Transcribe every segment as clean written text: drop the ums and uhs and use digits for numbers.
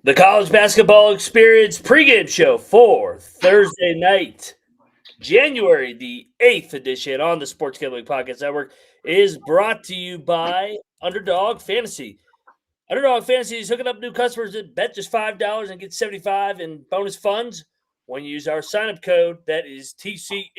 The College Basketball Experience pregame show for Thursday night, January the 8th edition on the Sports Gambling Podcast Network is brought to you by Underdog Fantasy. Underdog Fantasy is hooking up new customers that bet just $5 and get $75 in bonus funds when you use our sign-up code. That is TCESGPN.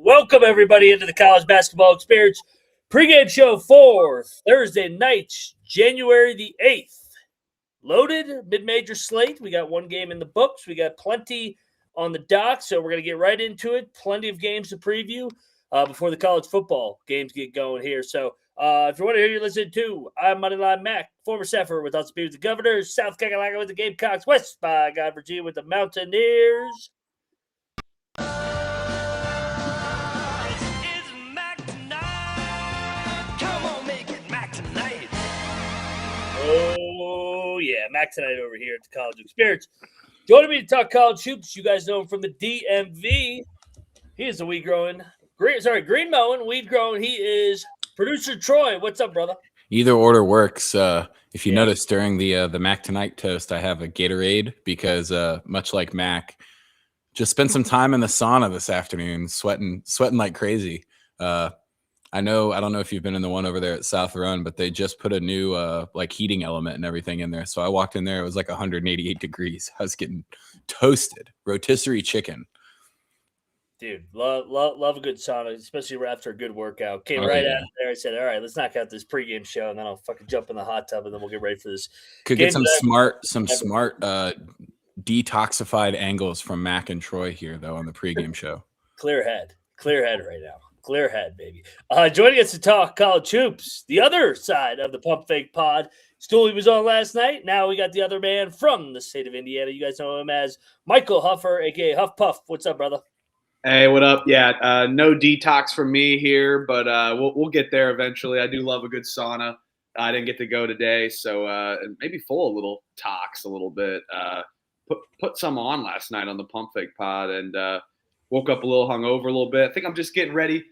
Welcome, everybody, into the College Basketball Experience pregame show for Thursday night, January the 8th. Loaded mid-major slate. We got one game in the books. We got plenty on the dock, so we're going to get right into it. Plenty of games to preview before the college football games get going here. So if you want to hear you listen to, I'm Moneyline Mac, former staffer with Austin Peay with the Governors, South Carolina with the Gamecocks, West by God, Virginia with the Mountaineers. Oh, yeah, Mac tonight over here at the College Experience. Joining me to talk college hoops, you guys know him from the DMV. He is the green mowing, weed growing. He is producer Troy. What's up, brother? Either order works. If you notice during the Mac Tonight toast, I have a Gatorade because much like Mac, just spent some time in the sauna this afternoon, sweating like crazy. I don't know if you've been in the one over there at South Run, but they just put a new like heating element and everything in there. So I walked in there, it was like 188 degrees. I was getting toasted. Rotisserie chicken. Dude, love a good sauna, especially after a good workout. Came out there. I said, all right, let's knock out this pregame show, and then I'll fucking jump in the hot tub, and then we'll get ready for this. Could get some smart detoxified angles from Mac and Troy here, though, on the pregame show. Clear head right now. Clear head, baby. Joining us to talk college hoops, the other side of the Pump Fake Pod. Stooley was on last night. Now we got the other man from the state of Indiana. You guys know him as Michael Huffer, a.k.a. Huff Puff. What's up, brother? Hey, what up? Yeah, no detox from me here, but we'll get there eventually. I do love a good sauna. I didn't get to go today, so maybe full a little tox a little bit. Put some on last night on the Pump Fake Pod and woke up a little hungover a little bit. I think I'm just getting ready.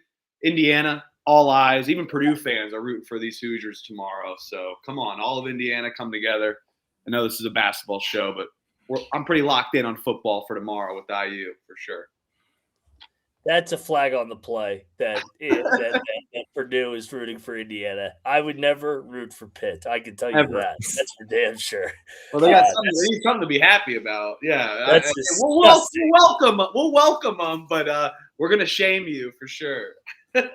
Indiana, all eyes. Even Purdue fans are rooting for these Hoosiers tomorrow. So come on, all of Indiana come together. I know this is a basketball show, but I'm pretty locked in on football for tomorrow with IU for sure. That's a flag on the play that Purdue is rooting for Indiana. I would never root for Pitt. I can tell you that. That's for damn sure. Well, they need something to be happy about. Yeah, we'll welcome them, but we're gonna shame you for sure. Yeah,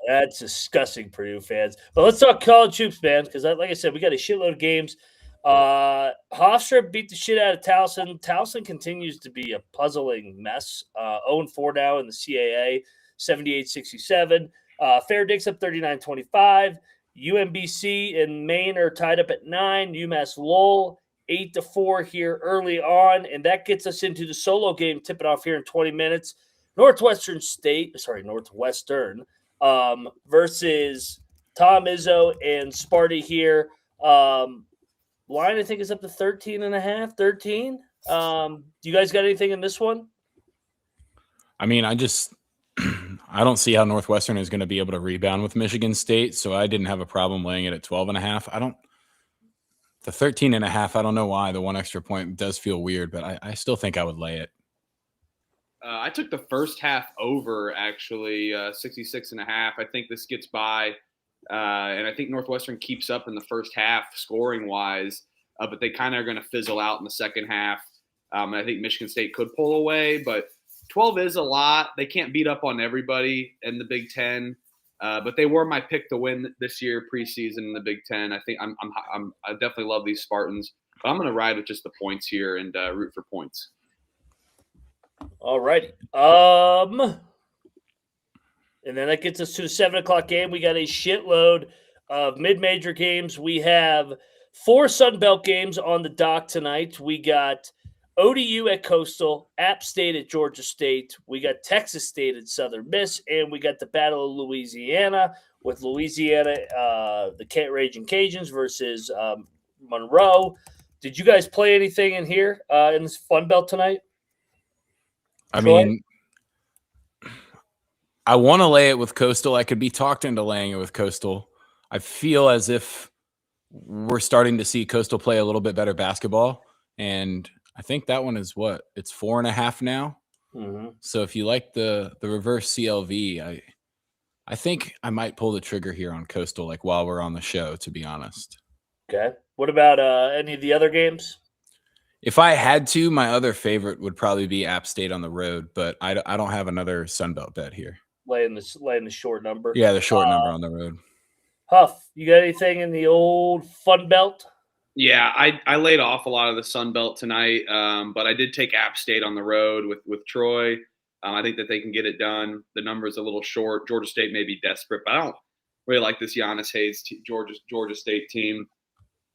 that's disgusting, Purdue fans. But let's talk college hoops, man, because like I said, we got a shitload of games. Hofstra beat the shit out of Towson. Towson continues to be a puzzling mess. 0-4 now in the CAA, 78-67. Fair Dicks up 39-25. UMBC and Maine are tied up at 9. UMass Lowell 8-4 here early on, and that gets us into the solo game. Tip it off here in 20 minutes. Northwestern versus Tom Izzo and Sparty here. Line, I think, is up to 13.5, 13. Do you guys got anything in this one? I mean, I don't see how Northwestern is going to be able to rebound with Michigan State, so I didn't have a problem laying it at 12.5. The 13.5, I don't know why. The one extra point does feel weird, but I still think I would lay it. I took the first half over, actually, 66.5. I think this gets by. And I think Northwestern keeps up in the first half scoring-wise, but they kind of are going to fizzle out in the second half. I think Michigan State could pull away, but 12 is a lot. They can't beat up on everybody in the Big Ten, but they were my pick to win this year preseason in the Big Ten. I think I definitely love these Spartans. But I'm going to ride with just the points here and root for points. All righty. And then that gets us to the 7:00 game. We got a shitload of mid-major games. We have 4 Sun Belt games on the dock tonight. We got ODU at Coastal, App State at Georgia State. We got Texas State at Southern Miss, and we got the Battle of Louisiana with Louisiana, the Raging Cajuns versus Monroe. Did you guys play anything in here in this Fun Belt tonight? I Troy? mean, I want to lay it with Coastal. I could be talked into laying it with Coastal. I feel as if we're starting to see Coastal play a little bit better basketball. And I think that one is what? It's 4.5 now. Mm-hmm. So if you like the reverse CLV, I think I might pull the trigger here on Coastal, like while we're on the show, to be honest. Okay. What about any of the other games? If I had to, my other favorite would probably be App State on the road, but I don't have another Sunbelt bet here. Laying the short number. Yeah, the short number on the road. Huff, you got anything in the old Fun Belt? Yeah, I laid off a lot of the Sun Belt tonight, but I did take App State on the road with Troy. I think that they can get it done. The number is a little short. Georgia State may be desperate, but I don't really like this Giannis Hayes Georgia State team.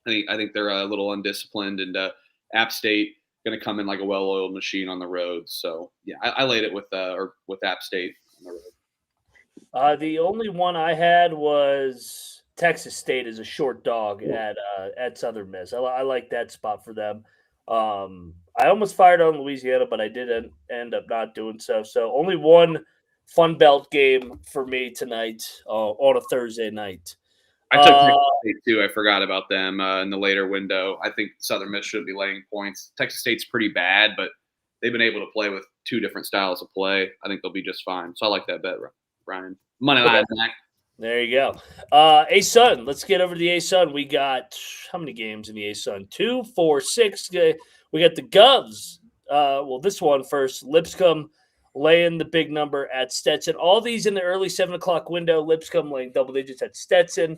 I think they're a little undisciplined, and App State going to come in like a well-oiled machine on the road. So yeah, I laid it with App State on the road. The only one I had was Texas State as a short dog at Southern Miss. I like that spot for them. I almost fired on Louisiana, but I did end up not doing so. So only one Fun Belt game for me tonight on a Thursday night. I took Texas State too. I forgot about them in the later window. I think Southern Miss should be laying points. Texas State's pretty bad, but they've been able to play with 2 different styles of play. I think they'll be just fine. So I like that bet, Ryan. Money line, Mac. There you go. A-Sun. Let's get over to the A-Sun. We got how many games in the A-Sun? 2, 4, 6. We got the Govs. This one first. Lipscomb laying the big number at Stetson. All these in the early 7:00 window. Lipscomb laying double digits at Stetson.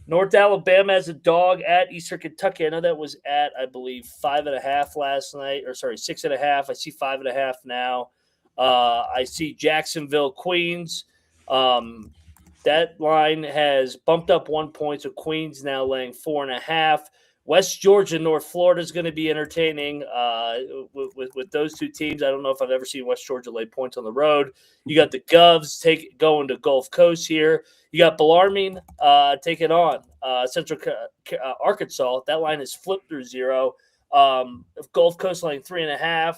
North Alabama as a dog at Eastern Kentucky. I know that was at, I believe, 5.5 last night. 6.5. I see 5.5 now. I see Jacksonville, Queens. That line has bumped up 1 point, so Queens now laying 4.5. West Georgia, North Florida is going to be entertaining with those 2 teams. I don't know if I've ever seen West Georgia lay points on the road. You got the Govs going to Gulf Coast here. You got Bellarmine taking on Central Arkansas. That line is flipped through 0. Gulf Coast laying 3.5.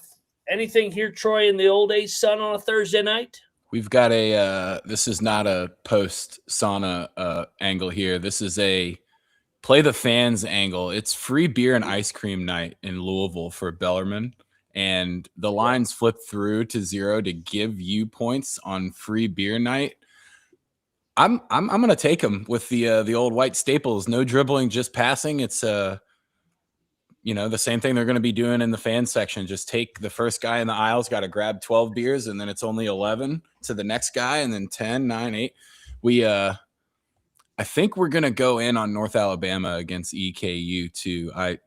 Anything here, Troy, in the old A-Sun on a Thursday night? We've got this is not a post-sauna angle here. This is a play the fans angle. It's free beer and ice cream night in Louisville for Bellarmine, and the lines flip through to 0 to give you points on free beer night. I'm gonna take them with the old white staples. No dribbling, just passing. It's the same thing they're going to be doing in the fan section. Just take the first guy in the aisle's got to grab 12 beers, and then it's only 11 to the next guy, and then 10, 9, 8. I think we're going to go in on North Alabama against EKU too. I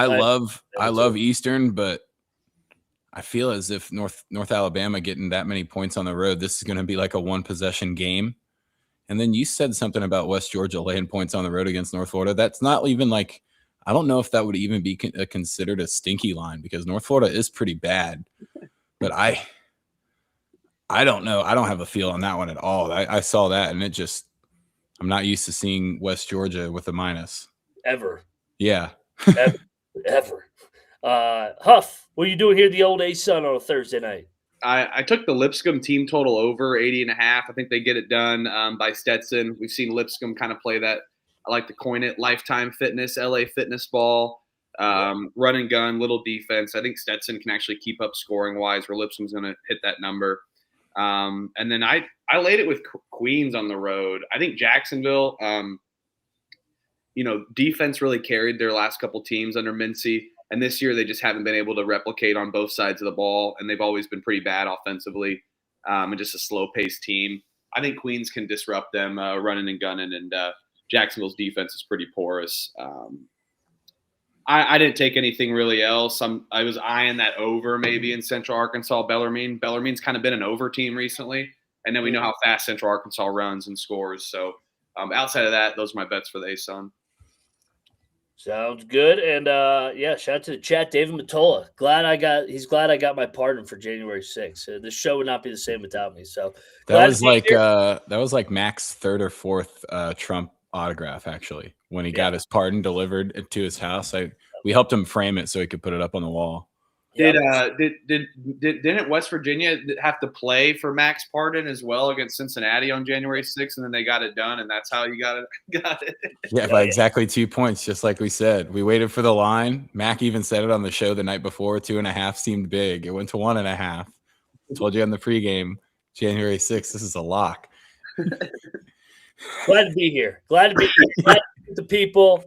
love Eastern, but I feel as if North Alabama getting that many points on the road, this is going to be like a 1-possession game. And then you said something about West Georgia laying points on the road against North Florida. That's not even like, I don't know if that would even be considered a stinky line, because North Florida is pretty bad. But I don't know. I don't have a feel on that one at all. I saw that, and I'm not used to seeing West Georgia with a minus. Ever. Yeah. Ever. Huff, what are you doing here the old A-Sun on a Thursday night? I took the Lipscomb team total over 80.5. I think they get it done by Stetson. We've seen Lipscomb kind of play that. I like to coin it Lifetime Fitness, LA Fitness ball, run and gun, little defense. I think Stetson can actually keep up scoring wise, where Lipscomb's going to hit that number. And then I laid it with Queens on the road. I think Jacksonville, defense really carried their last couple teams under Mincy. And this year they just haven't been able to replicate on both sides of the ball. And they've always been pretty bad offensively and just a slow-paced team. I think Queens can disrupt them running and gunning, and Jacksonville's defense is pretty porous. I didn't take anything really else. I was eyeing that over maybe in Central Arkansas, Bellarmine. Bellarmine's kind of been an over team recently, and then we know how fast Central Arkansas runs and scores. So outside of that, those are my bets for the ASUN. Sounds good. And yeah, shout out to the chat, David Matola. He's glad I got my pardon for January 6th. This show would not be the same without me. So that was like Mac's third or fourth Trump autograph, actually, when he got his pardon delivered to his house. We helped him frame it so he could put it up on the wall. Didn't West Virginia have to play for Mac's pardon as well against Cincinnati on January 6th, and then they got it done, and that's how you got it? Yeah, by exactly 2 points, just like we said. We waited for the line. Mac even said it on the show the night before. 2.5 seemed big. It went to 1.5. Told you on the pregame, January 6th. This is a lock. Glad to be here. Glad to be here. Glad to meet the people.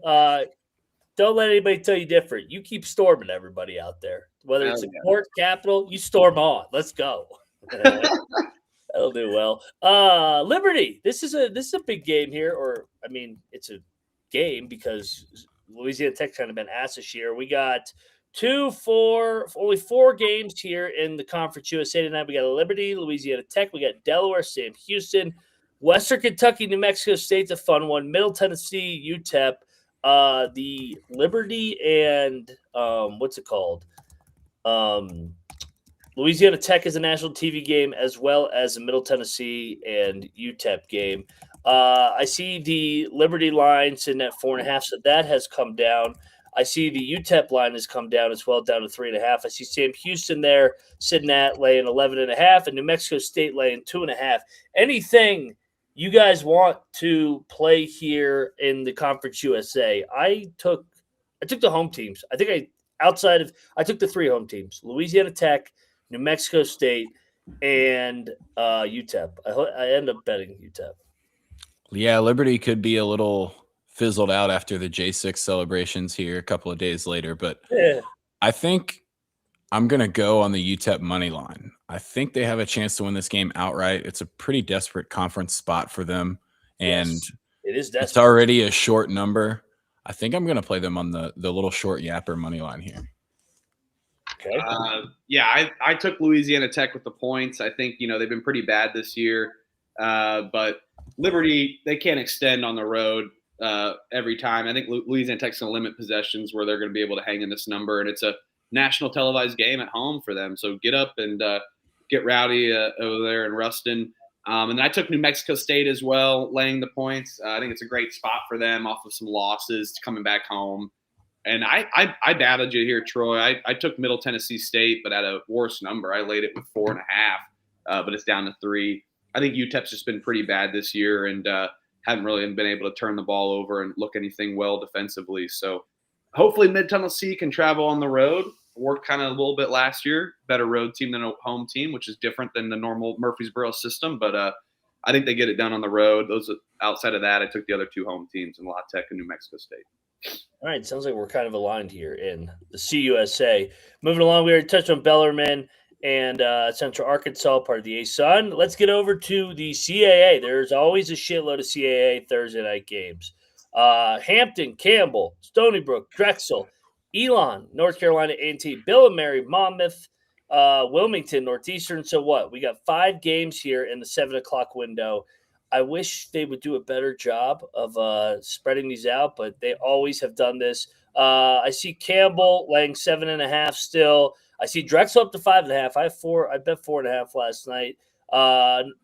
Don't let anybody tell you different. You keep storming everybody out there. Whether it's a court, capital, you storm on. Let's go. That'll do well. Liberty. This is a big game here, or I mean, it's a game because Louisiana Tech kind of been asked this year. We got only 4 games here in the Conference USA tonight. We got Liberty, Louisiana Tech. We got Delaware, Sam Houston, Western Kentucky, New Mexico State's a fun one. Middle Tennessee, UTEP. The Liberty and what's it called? Louisiana Tech is a national TV game, as well as the Middle Tennessee and UTEP game. I see the Liberty line sitting at 4.5, so that has come down. I see the UTEP line has come down as well, down to 3.5. I see Sam Houston there sitting at laying 11.5, and New Mexico State laying 2.5. Anything you guys want to play here in the Conference USA? I took the home teams. I think I took the 3 home teams: Louisiana Tech, New Mexico State, and UTEP. I end up betting UTEP. Yeah, Liberty could be a little fizzled out after the J6 celebrations here a couple of days later, but I think I'm going to go on the UTEP money line. I think they have a chance to win this game outright. It's a pretty desperate conference spot for them, and it is desperate. It's already a short number. I think I'm going to play them on the little short yapper money line here. Okay. I took Louisiana Tech with the points. I think, they've been pretty bad this year, but Liberty, they can't extend on the road every time. I think Louisiana Tech's going to limit possessions where they're going to be able to hang in this number, and it's a national televised game at home for them. So get up and get rowdy over there in Ruston. And then I took New Mexico State as well, laying the points. I think it's a great spot for them off of some losses coming back home. And I battled you here, Troy. I took Middle Tennessee State, but at a worse number. I laid it with 4.5, but it's down to 3. I think UTEP's just been pretty bad this year and haven't really been able to turn the ball over and look anything well defensively. So hopefully Mid Tennessee can travel on the road. Worked kind of a little bit last year. Better road team than a home team, which is different than the normal Murfreesboro system. But I think they get it done on the road. Outside of that, I took the other 2 home teams in La Tech and New Mexico State. All right, sounds like we're kind of aligned here in the CUSA. Moving along, we already touched on Bellarmine and Central Arkansas, part of the ASUN. Let's get over to the CAA. There's always a shitload of CAA Thursday night games. Hampton, Campbell, Stony Brook, Drexel, Elon, North Carolina A&T, Bill and Mary, Monmouth, Wilmington, Northeastern. So what? We got 5 games here in the 7 o'clock window. I wish they would do a better job of spreading these out, but they always have done this. I see Campbell laying 7.5 still. I see Drexel up to 5.5. I bet 4.5 last night.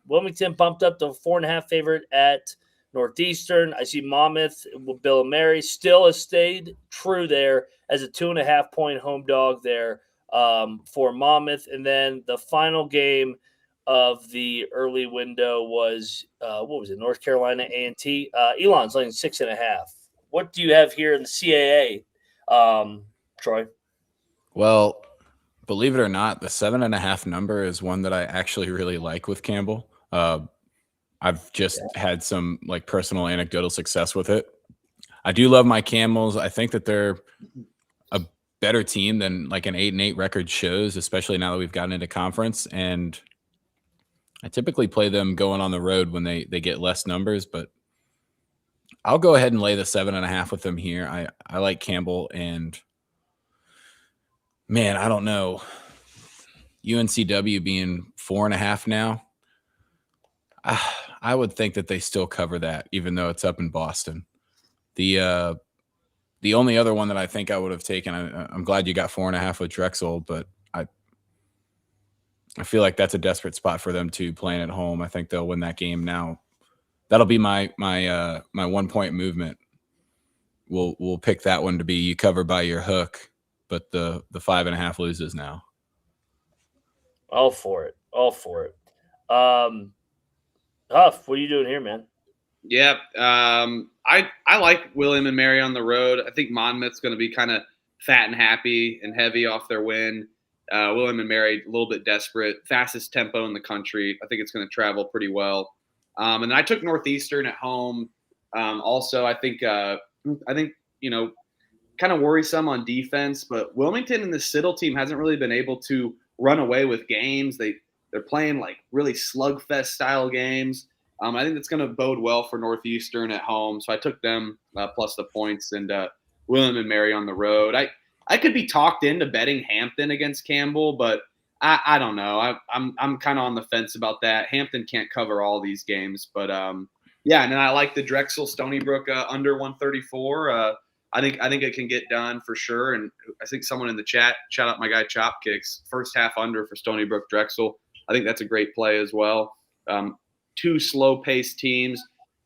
Wilmington bumped up to 4.5 favorite at Northeastern. I see Monmouth with Bill and Mary still has stayed true there as a 2.5 point home dog there for Monmouth. And then the final game of the early window was North Carolina A&T. Elon's laying 6.5. What do you have here in the CAA, Troy? Well, believe it or not, the 7.5 number is one that I actually really like with Campbell. I've just had some personal anecdotal success with it. I do love my Camels. I think that they're a better team than an 8-8 record shows, especially now that we've gotten into conference. And I typically play them going on the road when they get less numbers, but I'll go ahead and lay the 7.5 with them here. I like Campbell, and man, I don't know. UNCW being 4.5 now. I would think that they still cover that, even though it's up in Boston. The only other one that I think I would have taken, I'm glad you got 4.5 with Drexel, but I feel like that's a desperate spot for them too, playing at home. I think they'll win that game now. That'll be my 1 point movement. We'll pick that one to be you cover by your hook, but the 5.5 loses now. All for it. Huff, what are you doing here, man? Yep. I like William and Mary on the road. I think Monmouth's going to be kind of fat and happy and heavy off their win. William and Mary, a little bit desperate, fastest tempo in the country. I think it's going to travel pretty well. And then I took Northeastern at home. Also, I think kind of worrisome on defense, but Wilmington and the Siddle team hasn't really been able to run away with games. They're playing like really slugfest style games. I think that's going to bode well for Northeastern at home. So I took them plus the points, and William and Mary on the road. I could be talked into betting Hampton against Campbell, but I don't know. I'm kind of on the fence about that. Hampton can't cover all these games, but yeah. And then I like the Drexel Stony Brook under 134. I think it can get done for sure. And I think someone in the chat, shout out my guy Chopkicks, first half under for Stony Brook Drexel. I think that's a great play as well. Two slow-paced teams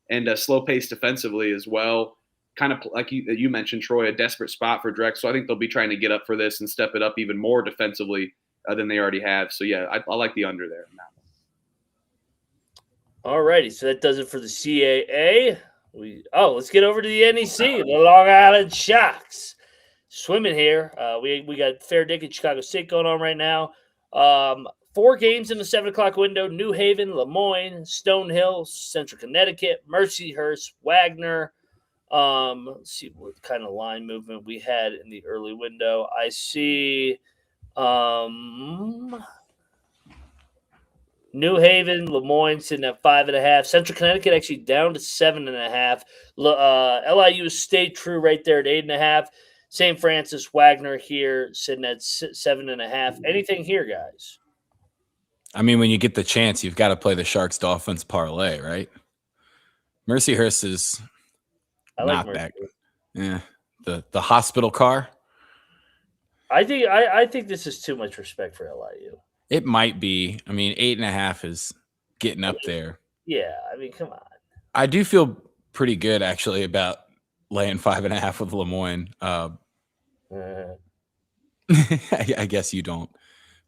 and slow-paced defensively as well. Kind of like you mentioned, Troy, a desperate spot for Drexel. I think they'll be trying to get up for this and step it up even more defensively than they already have. So, yeah, I like the under there. All righty, so that does it for the CAA. Let's get over to the NEC, the Long Island Sharks. Swimming here. We got Fair Dick and Chicago State going on right now. 4 games in the 7 o'clock window: New Haven, Lemoyne, Stonehill, Central Connecticut, Mercyhurst, Wagner. Let's see what kind of line movement we had in the early window. I see New Haven, Lemoyne sitting at 5.5. Central Connecticut actually down to 7.5. LIU stayed true right there at 8.5. St. Francis, Wagner here sitting at 7.5. Anything here, guys? I mean, when you get the chance, you've got to play the Sharks Dolphins parlay, right? Mercyhurst is not that good. Yeah, the hospital car. I think this is too much respect for LIU. It might be. I mean, 8.5 is getting up there. Yeah, I mean, come on. I do feel pretty good actually about laying 5.5 with Lemoyne. I guess you don't.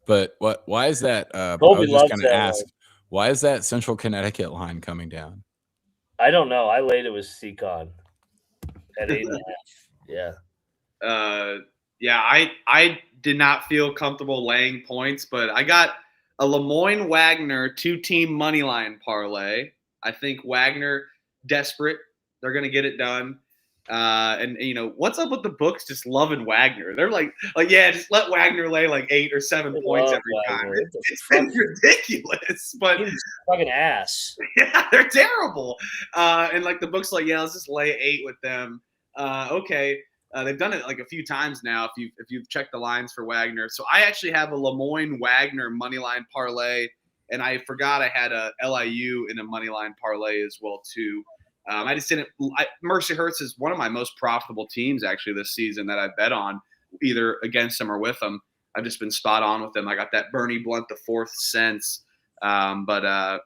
But why is that? I was just going to ask, why is that Central Connecticut line coming down? I don't know. I laid it with Seacon at 8.5. Yeah. Yeah, I did not feel comfortable laying points, but I got a Lemoyne Wagner 2-team money line parlay. I think Wagner desperate. They're going to get it done. And what's up with the books just loving Wagner? They're like, yeah, just let Wagner lay like 8 or 7 points every time. It's been ridiculous, but he's fucking ass. Yeah, they're terrible. And like the books, like, yeah, let's just lay 8 with them. Okay, they've done it like a few times now. If you've checked the lines for Wagner, so I actually have a Lemoyne Wagner money line parlay, and I forgot I had a LIU in a money line parlay as well too. I just didn't. Mercyhurst is one of my most profitable teams actually this season that I bet on, either against them or with them. I've just been spot on with them. I got that Bernie Blunt the 4th sense, but I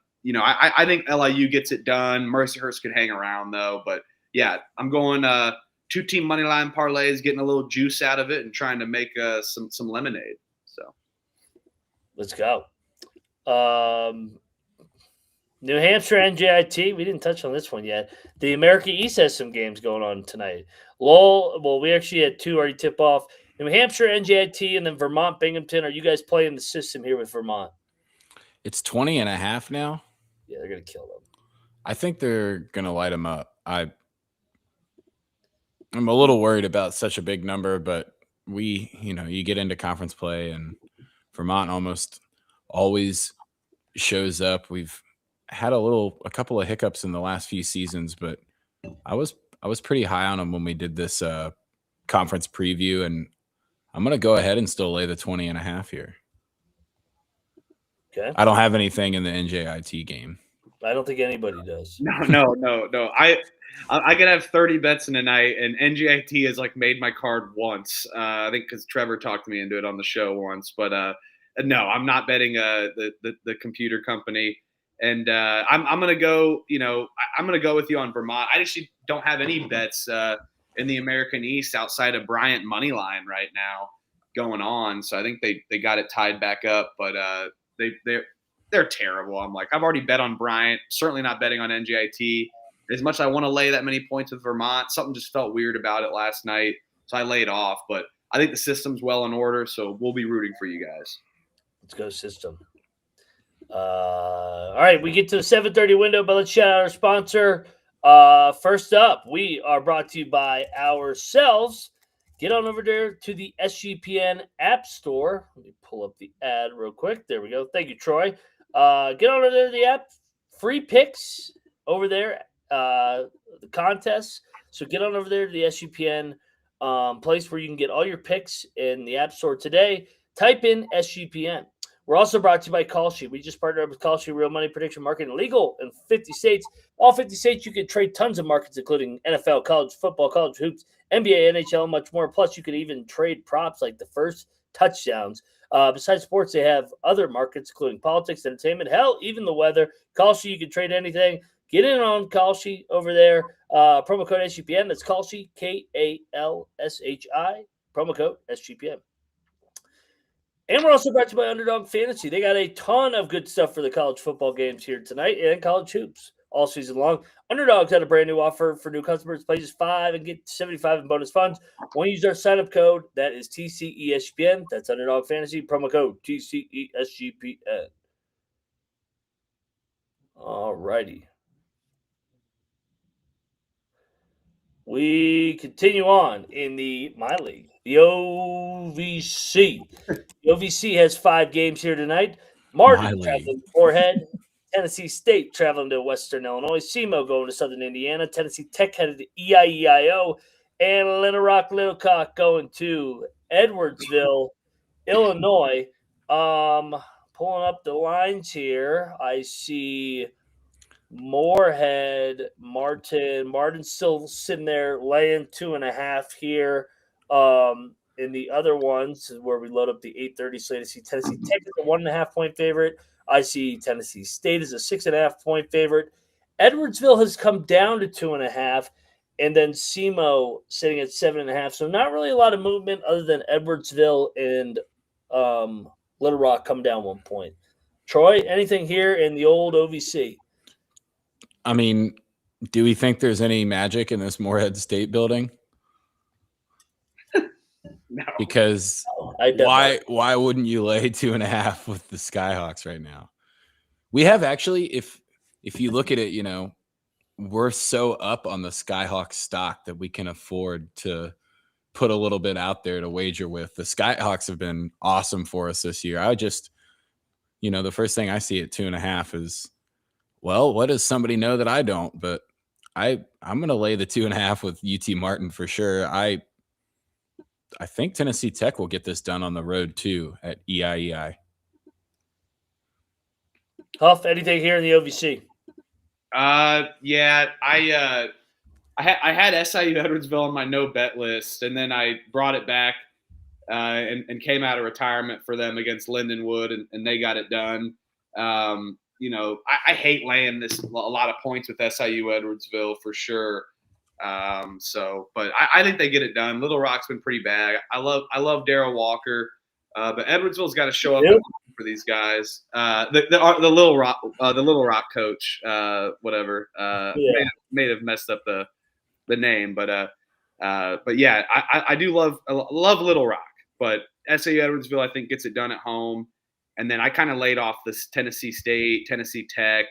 think LIU gets it done. Mercyhurst could hang around though, but yeah, I'm going 2-team money line parlays, getting a little juice out of it, and trying to make some lemonade. So let's go. New Hampshire NJIT, we didn't touch on this one yet. The America East has some games going on tonight. We actually had 2 already tip off. New Hampshire NJIT and then Vermont Binghamton. Are you guys playing the system here with Vermont? It's 20.5 now. Yeah, they're going to kill them. I think they're going to light them up. I'm a little worried about such a big number, but you get into conference play and Vermont almost always shows up. We've had a couple of hiccups in the last few seasons, but I was I was pretty high on them when we did this conference preview, and I'm going to go ahead and still lay the 20.5 here. Okay. I don't have anything in the NJIT game. I don't think anybody does. No. I could have 30 bets in a night, and NGIT has like made my card once. I think because Trevor talked me into it on the show once, but no, I'm not betting the computer company. And I'm gonna go. I'm gonna go with you on Vermont. I actually don't have any bets in the American East outside of Bryant money line right now going on. So I think they got it tied back up, but they're terrible. I've already bet on Bryant. Certainly not betting on NJIT. As much as I want to lay that many points with Vermont, something just felt weird about it last night, so I laid off. But I think the system's well in order, so we'll be rooting for you guys. Let's go system. All right, we get to the 7:30 window, but let's shout out our sponsor. First up, we are brought to you by ourselves. Get on over there to the SGPN App Store. Let me pull up the ad real quick. There we go. Thank you, Troy. Get on over there to the app. Free picks over there. The contests. So get on over there to the SGPN place where you can get all your picks in the App Store today. Type in SGPN. We're also brought to you by Call Sheet. We just partnered up with Call Sheet, real money prediction marketing, legal in 50 states. All 50 states, you can trade tons of markets, including NFL, college football, college hoops, NBA, NHL, and much more. Plus, you can even trade props like the first touchdowns. Besides sports, they have other markets, including politics, entertainment, hell, even the weather. Call Sheet, you can trade anything. Get in on Call Sheet over there. Promo code SGPN. That's Call Sheet, KALSHI. Promo code SGPN. And we're also brought to you by Underdog Fantasy. They got a ton of good stuff for the college football games here tonight and college hoops all season long. Underdog's had a brand new offer for new customers. Play just $5 and get $75 in bonus funds. When you use our sign-up code, that is TCESGPN. That's Underdog Fantasy. Promo code TCESGPN. All righty. We continue on in my league, the OVC. The OVC has 5 games here tonight. Martin traveling to Moorhead. Tennessee State traveling to Western Illinois. SEMO going to Southern Indiana. Tennessee Tech headed to EIEIO. And Little Rock Little Cock going to Edwardsville, Illinois. Pulling up the lines here, I see Moorhead, Martin's still sitting there laying 2.5 here. In the other ones where we load up the 8:30 slate, I see Tennessee Tech is a 1.5 point favorite. I see Tennessee State is a 6.5 point favorite. Edwardsville has come down to 2.5, and then SEMO sitting at 7.5. So not really a lot of movement other than Edwardsville and Little Rock come down 1 point. Troy, anything here in the old OVC? I mean, do we think there's any magic in this Moorhead State building? No. Because why wouldn't you lay 2.5 with the Skyhawks right now? We have actually, if you look at it, we're so up on the Skyhawks stock that we can afford to put a little bit out there to wager with. The Skyhawks have been awesome for us this year. I just, the first thing I see at 2.5 is, well, what does somebody know that I don't? But I'm going to lay the 2.5 with UT Martin for sure. I think Tennessee Tech will get this done on the road too at EIEI. Huff, anything here in the OVC? Yeah, I had SIU Edwardsville on my no bet list, and then I brought it back and came out of retirement for them against Lindenwood, and they got it done. I hate laying a lot of points with SIU Edwardsville for sure. But I think they get it done. Little Rock's been pretty bad. I love Darryl Walker, but Edwardsville's got to show up for these guys. The Little Rock coach, whatever, may have messed up the name, but yeah, I do love Little Rock, but SAU Edwardsville I think gets it done at home, and then I kind of laid off this Tennessee State, Tennessee Tech,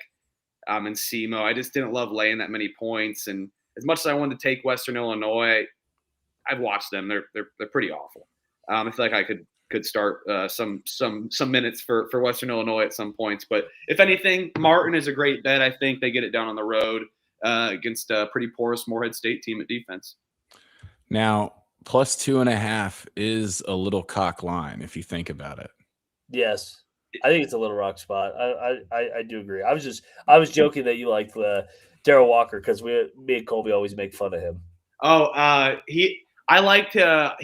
and SEMO. I just didn't love laying that many points, and as much as I wanted to take Western Illinois, I've watched them. They're pretty awful. I feel like I could start some minutes for Western Illinois at some points. But if anything, Martin is a great bet. I think they get it done on the road against a pretty porous Morehead State team at defense. Now, plus 2.5 is a little cock line if you think about it. Yes, I think it's a little rock spot. I do agree. I was joking that you liked Darrell Walker because me and Colby always make fun of him. Oh, he went to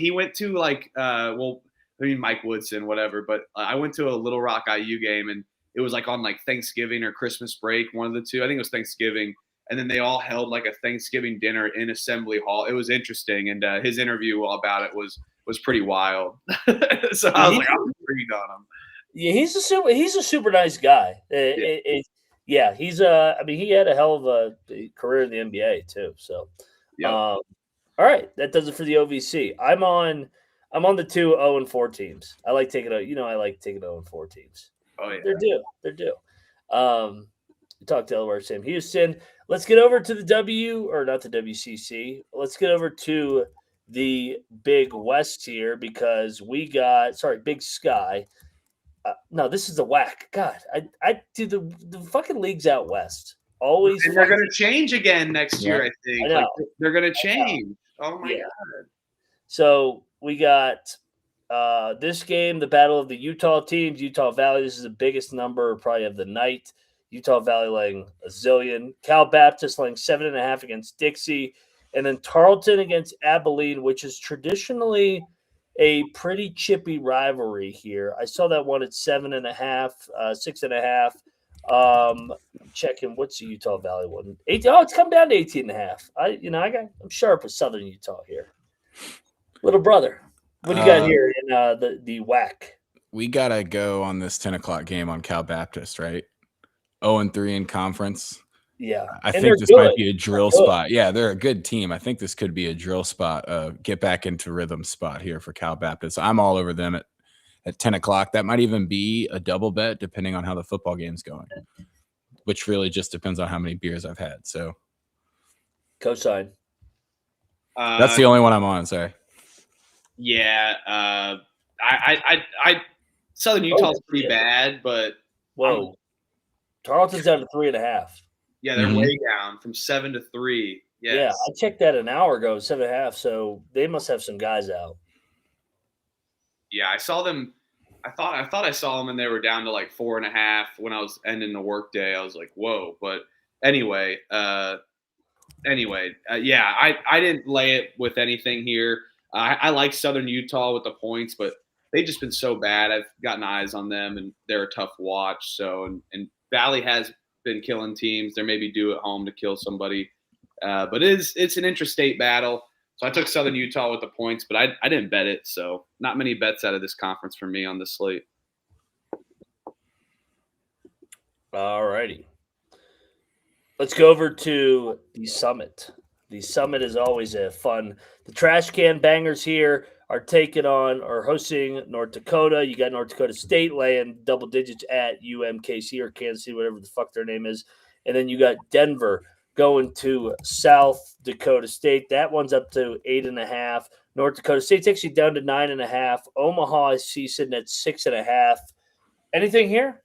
Mike Woodson, whatever, but I went to a Little Rock IU game, and it was like on like Thanksgiving or Christmas break, one of the two. I think it was Thanksgiving. And then they all held like a Thanksgiving dinner in Assembly Hall. It was interesting, and his interview about it was pretty wild. So I was like, I'm intrigued on him. Yeah, he's a super nice guy. Yeah, he's I mean, he had a hell of a career in the NBA too. So, Yep. All right, that does it for the OVC. I'm on the 2 0-4 teams. I like taking 0-4 teams. Oh yeah, they're due. We talked Delaware, Sam Houston. Let's get over to the not the WCC. Let's get over to the Big West here because we got Big Sky. No, this is the WAC. God, I do the fucking leagues out west. Always, and they're going to change again next year. I think I know. They're going to change. Oh my god! So we got this game, the battle of the Utah teams. Utah Valley. This is the biggest number probably of the night. Utah Valley laying a zillion. Cal Baptist laying 7.5 against Dixie. And then Tarleton against Abilene, which is traditionally a pretty chippy rivalry here. I saw that one at 7.5, 6.5. Checking what's the Utah Valley one? It's come down to 18.5. I'm sharp with Southern Utah here. Little brother. What do you got here in the WAC? We gotta go on this 10 o'clock game on Cal Baptist, right? 0-3 in conference. Yeah. I think this might be a drill spot. Yeah, they're a good team. I think this could be a drill spot, get back into rhythm spot here for Cal Baptist. I'm all over them at 10 o'clock. That might even be a double bet depending on how the football game's going, which really just depends on how many beers I've had. So cosign. That's the only one I'm on, sorry. Yeah. I Southern Utah's pretty bad, but whoa. Tarleton's down to 3.5. Yeah, they're way down from 7 to 3. Yes. Yeah, I checked that an hour ago, 7.5. So they must have some guys out. Yeah, I saw them. I thought I saw them, and they were down to like 4.5 when I was ending the workday. I was like, whoa. But anyway, yeah, I didn't lay it with anything here. I like Southern Utah with the points, but they've just been so bad. I've gotten eyes on them, and they're a tough watch. So, and Valley has been killing teams. They're maybe due at home to kill somebody. But it's an interstate battle. So I took Southern Utah with the points, but I didn't bet it. So not many bets out of this conference for me on this slate. All righty. Let's go over to the Summit. The Summit is always a fun. The Trash Can Bangers here are hosting North Dakota. You got North Dakota State laying double digits at UMKC or Kansas City, whatever the fuck their name is. And then you got Denver going to South Dakota State. That one's up to 8.5. North Dakota State's actually down to 9.5. Omaha I see sitting at 6.5. Anything here?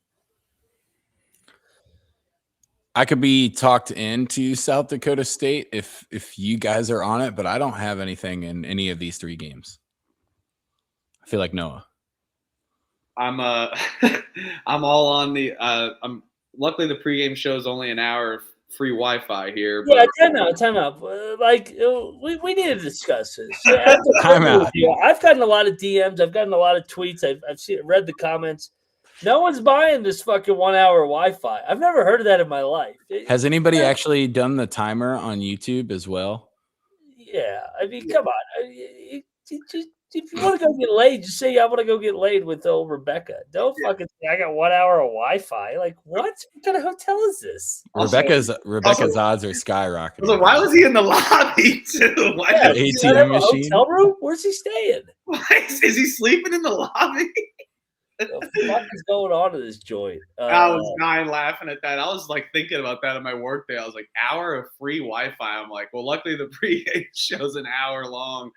I could be talked into South Dakota State if you guys are on it, but I don't have anything in any of these three games. I feel like Noah. I'm I'm all on the I'm luckily the pregame show is only an hour of free Wi-Fi here. But... Yeah, time out. We need to discuss this. Time out. I've gotten a lot of DMs. I've gotten a lot of tweets. I've read the comments. No one's buying this fucking 1 hour Wi-Fi. I've never heard of that in my life. Has anybody actually done the timer on YouTube as well? Yeah, I mean, come on. If you want to go get laid, just say I want to go get laid with old Rebecca. Don't fucking say I got 1 hour of Wi-Fi. Like what? What kind of hotel is this? Rebecca's odds are skyrocketing. So why was he in the lobby too? Why ATM machine? Hotel room? Where's he staying? Is he sleeping in the lobby? What the fuck is going on in this joint? I was dying laughing at that. I was like thinking about that in my work day. I was like, hour of free Wi-Fi. I'm like, well, luckily the pregame show's an hour long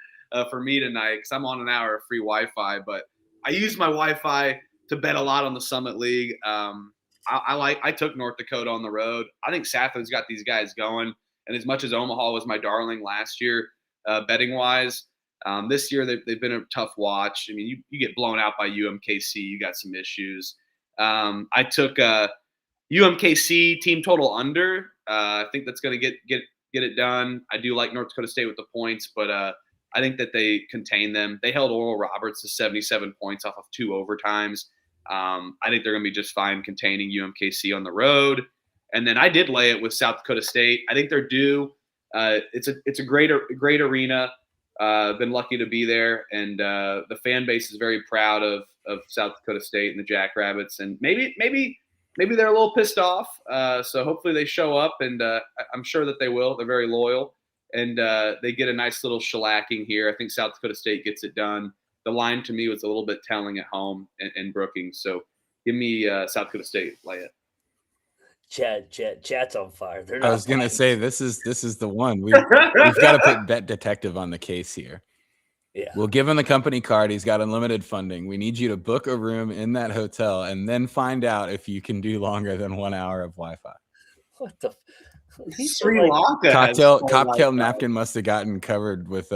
for me tonight because I'm on an hour of free Wi-Fi. But I use my Wi-Fi to bet a lot on the Summit League. I took North Dakota on the road. I think Sathler's got these guys going. And as much as Omaha was my darling last year, betting wise, this year they've been a tough watch. I mean, you get blown out by UMKC, you got some issues. I took UMKC team total under. I think that's going to get it done. I do like North Dakota State with the points, but I think that they contain them. They held Oral Roberts to 77 points off of 2 overtimes. I think they're going to be just fine containing UMKC on the road. And then I did lay it with South Dakota State. I think they're due. It's a great arena. Been lucky to be there, and the fan base is very proud of South Dakota State and the Jackrabbits. And maybe they're a little pissed off. So hopefully they show up, and I'm sure that they will. They're very loyal, and they get a nice little shellacking here. I think South Dakota State gets it done. The line to me was a little bit telling at home in Brookings. So give me South Dakota State. Lay it. Chat's on fire. I was gonna say this is the one we've got to put Bet Detective on the case here. Yeah, we'll give him the company card. He's got unlimited funding. We need you to book a room in that hotel and then find out if you can do longer than 1 hour of Wi-Fi. What the? Sri Lanka cocktail napkin must have gotten covered with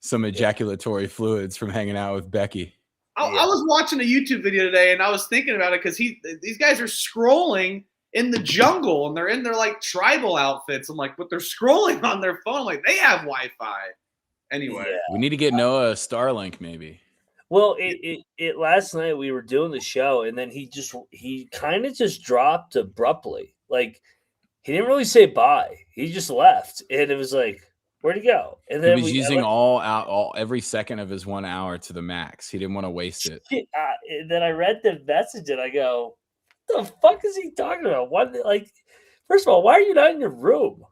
some ejaculatory fluids from hanging out with Becky. I was watching a YouTube video today, and I was thinking about it because these guys are scrolling in the jungle, and they're in their like tribal outfits. I'm like, but they're scrolling on their phone. Like they have Wi-Fi. Anyway, we need to get Noah a Starlink, maybe. Well, it last night we were doing the show, and then he kind of just dropped abruptly. Like he didn't really say bye. He just left, and it was like, where'd he go? And then he was using every second of his 1 hour to the max. He didn't want to waste it. And then I read the message, and I go, "What the fuck is he talking about? What like?" First of all, why are you not in your room?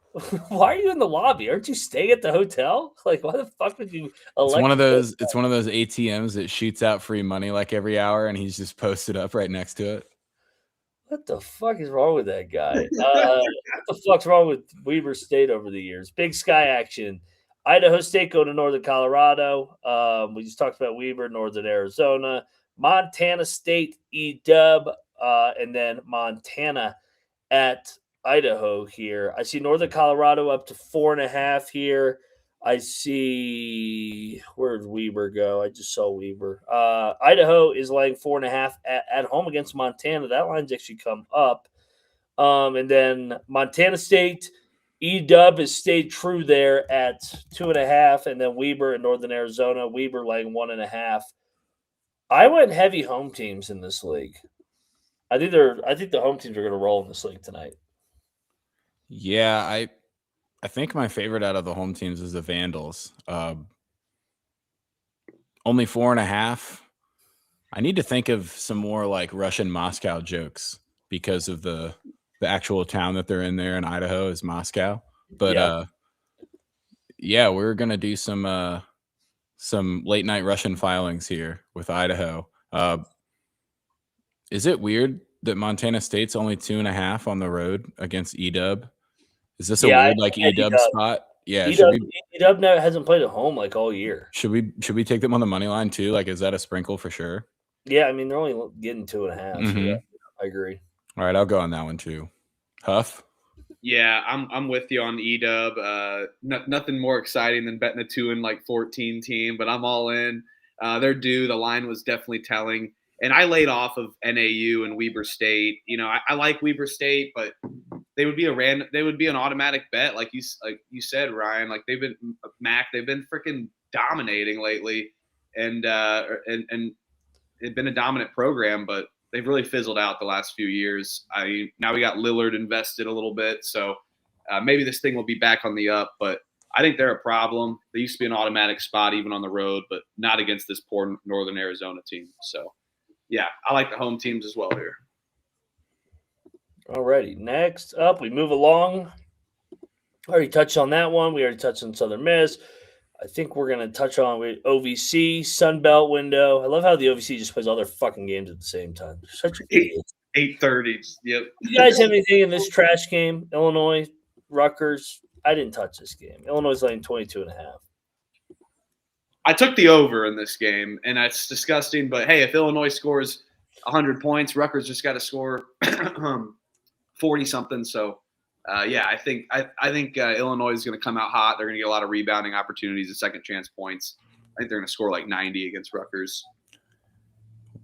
Why are you in the lobby? Aren't you staying at the hotel? Like, why the fuck would you? It's one of those ATMs that shoots out free money like every hour, and he's just posted up right next to it. What the fuck is wrong with that guy? What the fuck's wrong with Weber State over the years? Big Sky action. Idaho State go to Northern Colorado. We just talked about Weber, Northern Arizona. Montana State, EW, and then Montana at Idaho here. I see Northern Colorado up to 4.5 here. I see where did Weber go? I just saw Weber. Idaho is laying 4.5 at home against Montana. That line's actually come up. And then Montana State, EW has stayed true there at 2.5, and then Weber in Northern Arizona. Weber laying 1.5. I went heavy home teams in this league. I think the home teams are going to roll in this league tonight. Yeah, I think my favorite out of the home teams is the Vandals. Only 4.5. I need to think of some more like Russian Moscow jokes because of the actual town that they're in there in Idaho is Moscow. But yeah, we're gonna do some late night Russian filings here with Idaho. Is it weird that Montana State's only 2.5 on the road against EW? Is this a weird EW spot? Yeah, EW hasn't played at home like all year. Should we take them on the money line too? Like, is that a sprinkle for sure? Yeah, I mean they're only getting 2.5. Mm-hmm. So yeah, I agree. All right, I'll go on that one too. Huff. Yeah, I'm with you on EW. Nothing more exciting than betting a 2-14 team, but I'm all in. They're due. The line was definitely telling. And I laid off of NAU and Weber State. You know, I like Weber State, but they would be an automatic bet, like you said, Ryan. Like they've been freaking dominating lately, and it's been a dominant program, but they've really fizzled out the last few years. Now we got Lillard invested a little bit, so maybe this thing will be back on the up. But I think they're a problem. They used to be an automatic spot even on the road, but not against this poor Northern Arizona team. So. Yeah, I like the home teams as well here. Alrighty, next up, we move along. Already touched on that one. We already touched on Southern Miss. I think we're going to touch on OVC, Sun Belt window. I love how the OVC just plays all their fucking games at the same time. Such idiots. 8:30. Yep. You guys have anything in this trash game? Illinois, Rutgers? I didn't touch this game. Illinois is laying 22.5. I took the over in this game, and that's disgusting. But, hey, if Illinois scores 100 points, Rutgers just got to score 40-something. So I think Illinois is going to come out hot. They're going to get a lot of rebounding opportunities and second chance points. I think they're going to score like 90 against Rutgers.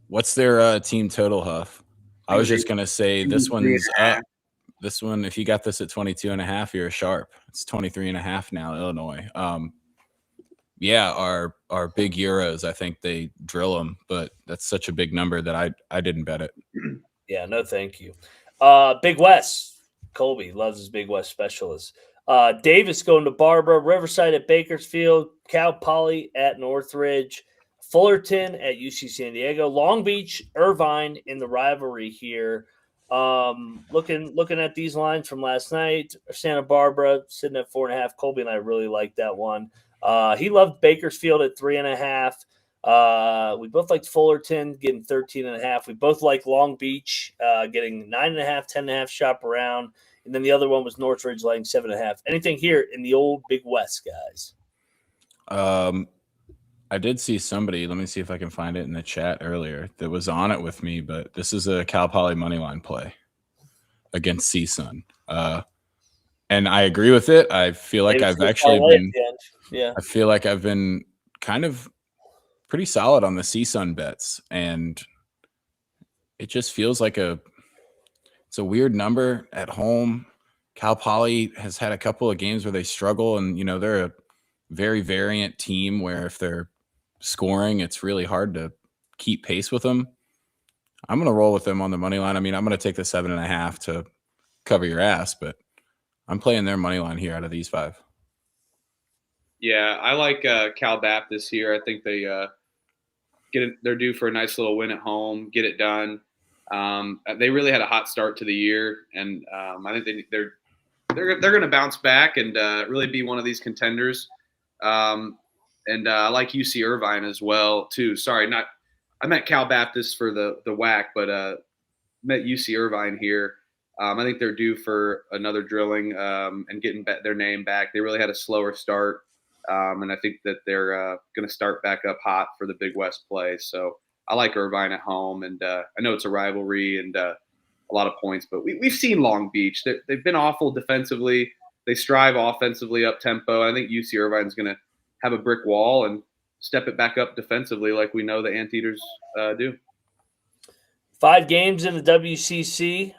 What's their team total, Huff? I was just going to say this one's up. This one, if you got this at 22.5, you're sharp. It's 23.5 now, Illinois. Our big Euros, I think they drill them, but that's such a big number that I didn't bet it. Yeah, no, thank you. Big West. Colby loves his Big West specialists. Davis going to Barbara, Riverside at Bakersfield, Cal Poly at Northridge, Fullerton at UC San Diego, Long Beach, Irvine in the rivalry here. Looking at these lines from last night, Santa Barbara sitting at 4.5. Colby and I really like that one. He loved Bakersfield at 3.5. We both liked Fullerton getting 13.5. We both like Long Beach getting 9.5, 10.5 shop around. And then the other one was Northridge laying 7.5. Anything here in the old Big West, guys? I did see somebody, let me see if I can find it in the chat earlier, that was on it with me, but this is a Cal Poly moneyline play against CSUN. And I agree with it. I feel like I've actually been I feel like I've been kind of pretty solid on the CSUN bets, and it just feels like it's a weird number at home. Cal Poly has had a couple of games where they struggle, and they're a very variant team where if they're scoring, it's really hard to keep pace with them. I'm going to roll with them on the money line. I mean, I'm going to take the 7.5 to cover your ass, but I'm playing their money line here out of these 5. Yeah, I like Cal Baptist here. I think they're due for a nice little win at home, get it done. They really had a hot start to the year, and I think they're going to bounce back and really be one of these contenders. And I like UC Irvine as well too. Sorry, I meant Cal Baptist for the WAC, but met UC Irvine here. I think they're due for another drilling and getting their name back. They really had a slower start, and I think that they're going to start back up hot for the Big West play. So I like Irvine at home, and I know it's a rivalry and a lot of points, but we've seen Long Beach. They've been awful defensively. They strive offensively up tempo. I think UC Irvine's going to have a brick wall and step it back up defensively like we know the Anteaters do. 5 games in the WCC.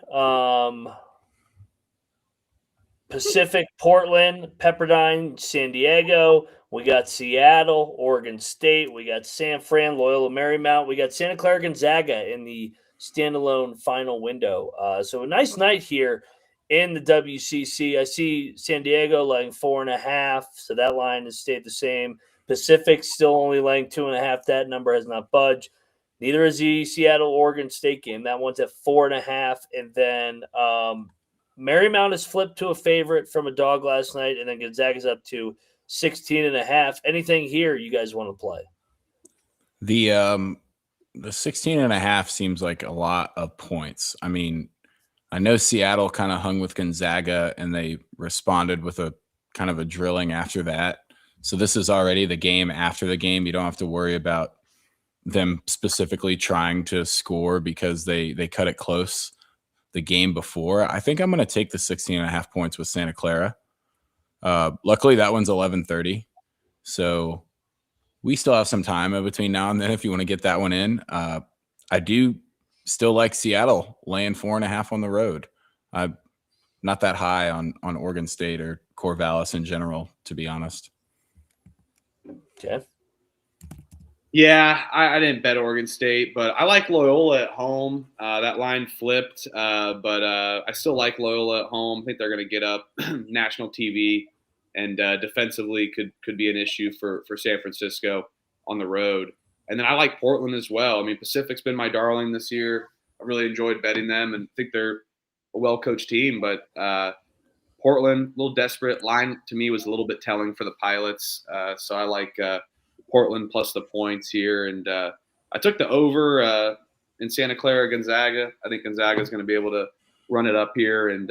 Pacific, Portland, Pepperdine, San Diego. We got Seattle, Oregon State. We got San Fran, Loyola Marymount. We got Santa Clara Gonzaga in the standalone final window. So a nice night here in the WCC. I see San Diego laying 4.5, so that line has stayed the same. Pacific still only laying 2.5. That number has not budged. Neither is the Seattle Oregon State game. That one's at 4.5. And then Marymount has flipped to a favorite from a dog last night, and then Gonzaga's up to 16.5. Anything here you guys want to play? The 16.5 seems like a lot of points. I mean, I know Seattle kind of hung with Gonzaga, and they responded with a kind of a drilling after that. So this is already the game after the game. You don't have to worry about them specifically trying to score because they cut it close the game before. I think I'm going to take the 16.5 points with Santa Clara. Luckily, that one's 11:30. So we still have some time between now and then if you want to get that one in. I do still like Seattle laying 4.5 on the road. I'm not that high on Oregon State or Corvallis in general, to be honest. Okay. Yeah, I didn't bet Oregon State, but I like Loyola at home. That line flipped, but I still like Loyola at home. I think they're going to get up national TV, and defensively could be an issue for San Francisco on the road. And then I like Portland as well. I mean, Pacific's been my darling this year. I really enjoyed betting them and think they're a well-coached team, but Portland, a little desperate. Line to me was a little bit telling for the Pilots, so I like Portland plus the points here, and I took the over in Santa Clara Gonzaga. I think Gonzaga is going to be able to run it up here, and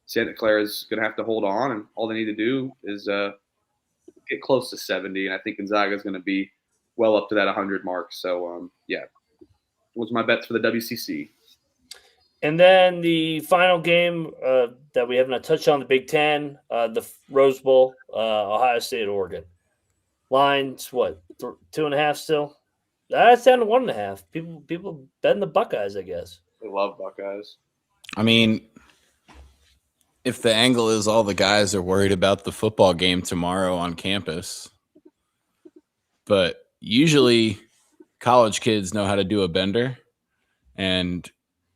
Santa Clara is going to have to hold on, and all they need to do is get close to 70, and I think Gonzaga is going to be well up to that 100 mark. So yeah, those were my bets for the WCC. And then the final game that we haven't touched on, the Big Ten, the Rose Bowl, Ohio State, Oregon. Lines, what, 2.5 still? That's down to 1.5. People betting the Buckeyes, I guess. They love Buckeyes. I mean, if the angle is all the guys are worried about the football game tomorrow on campus, but usually college kids know how to do a bender, and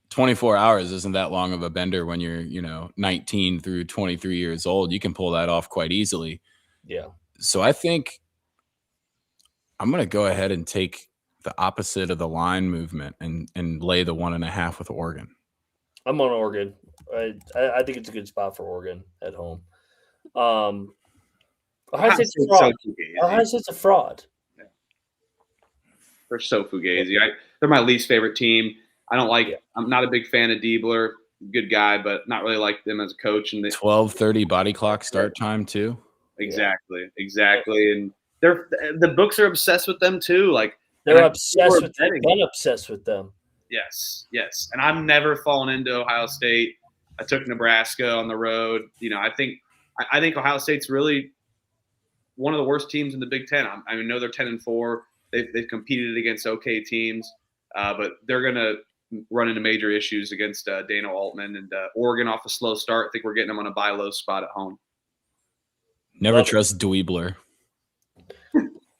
24 hours isn't that long of a bender when you're, 19 through 23 years old. You can pull that off quite easily. Yeah. So I think I'm going to go ahead and take the opposite of the line movement and lay the 1.5 with Oregon. I'm on Oregon. I think it's a good spot for Oregon at home. Ohio State's a fraud. Ohio State's a fraud. Yeah. They're so fugazi. They're my least favorite team. I don't like it. I'm not a big fan of Diebler. Good guy, but not really like them as a coach. And 12:30 body clock start time too. Exactly. And the books are obsessed with them too. Like they're obsessed with them. I'm obsessed with them. Yes. And I'm never fallen into Ohio State. I took Nebraska on the road. I think Ohio State's really one of the worst teams in the Big Ten. I know they're 10-4. They've competed against okay teams, but they're gonna run into major issues against Dana Altman and Oregon off a slow start. I think we're getting them on a buy low spot at home. Never trust Dweebler.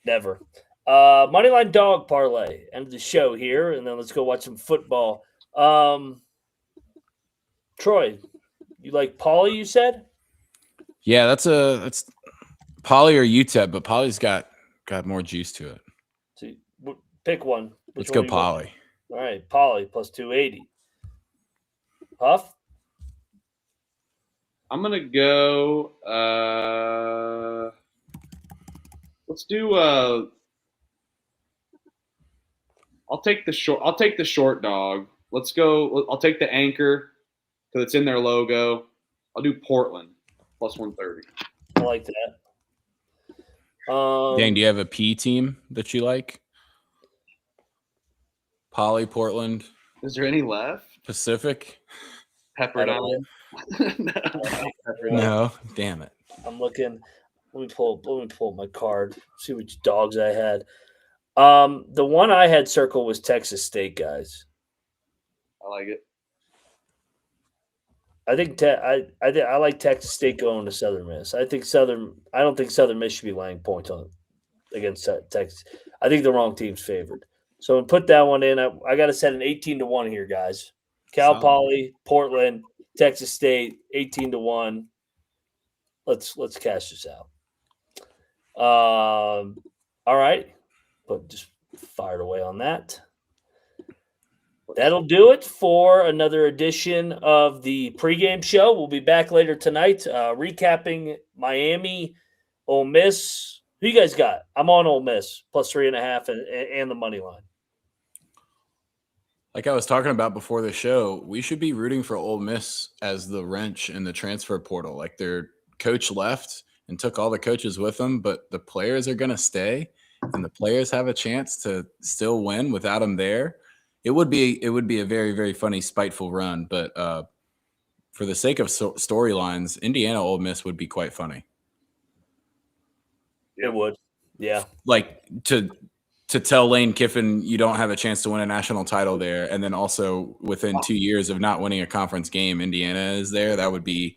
Never. Moneyline dog parlay. End of the show here, and then let's go watch some football. Troy, you like Pauly, you said? Yeah, that's Pauly or UTEP, but Pauly's got more juice to it. So pick one. Let's go Pauly. All right, Pauly plus 280. Huff? I'm gonna go. Let's do. I'll take the short dog. Let's go. I'll take the anchor because it's in their logo. I'll do Portland plus 130. I like that. Dang, do you have a P team that you like? Pauly, Portland. Is there any left? Pacific. Pepperdine. No, damn it. I'm looking. Let me pull my card. See which dogs I had. The one I had circled was Texas State, guys. I like it. I think I like Texas State going to Southern Miss. I don't think Southern Miss should be laying points on against Texas. I think the wrong team's favored. So put that one in. I got to set an 18-1 here, guys. Cal Poly, Portland, Texas State, 18-1. Let's cash this out. All right, but just fired away on that. That'll do it for another edition of the pregame show. We'll be back later tonight, recapping Miami, Ole Miss. Who you guys got? I'm on Ole Miss plus 3.5 and the money line. Like I was talking about before the show, we should be rooting for Ole Miss as the wrench in the transfer portal. Like their coach left and took all the coaches with them, but the players are going to stay, and the players have a chance to still win without them there. It would be a very, very funny, spiteful run, but for the sake of storylines, Indiana Ole Miss would be quite funny. It would, yeah. Like to tell Lane Kiffin you don't have a chance to win a national title there, and then also within 2 years of not winning a conference game, Indiana is there. That would be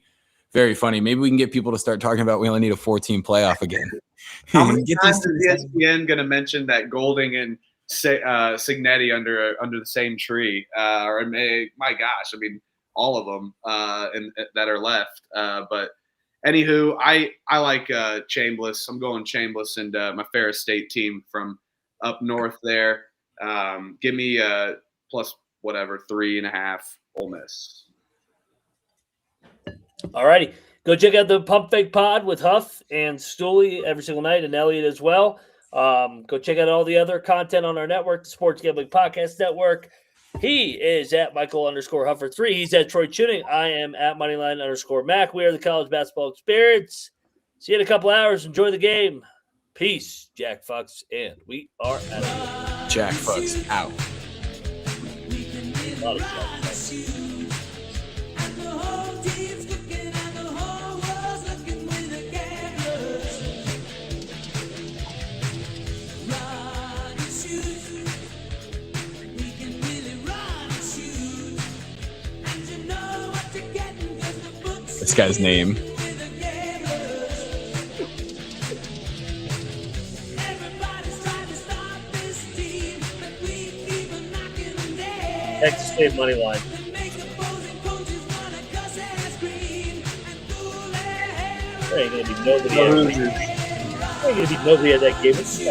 very funny. Maybe we can get people to start talking about we only need a 4-team playoff again. How many times is ESPN going to mention that Golding and Signetti under the same tree? My gosh, I mean, all of them that are left. But anywho, I like Chambliss. I'm going Chambliss and my Ferris State team from up north there. Give me plus whatever 3.5 Ole Miss. All righty. Go check out the Pump Fake Pod with Huff and Stooley every single night, and Elliot as well. Go check out all the other content on our network, the Sports Gambling Podcast Network. He is at Michael_Huffer3. He's at Troy Tuning. I am at Moneyline_Mac. We are the College Basketball Experience. See you in a couple hours. Enjoy the game. Peace, Jack Fox, and we are out of here. Jack Fox out. A lot of Jack Fox. this guy's name. Texas State money line. There ain't gonna be nobody. There ain't gonna be nobody at that game.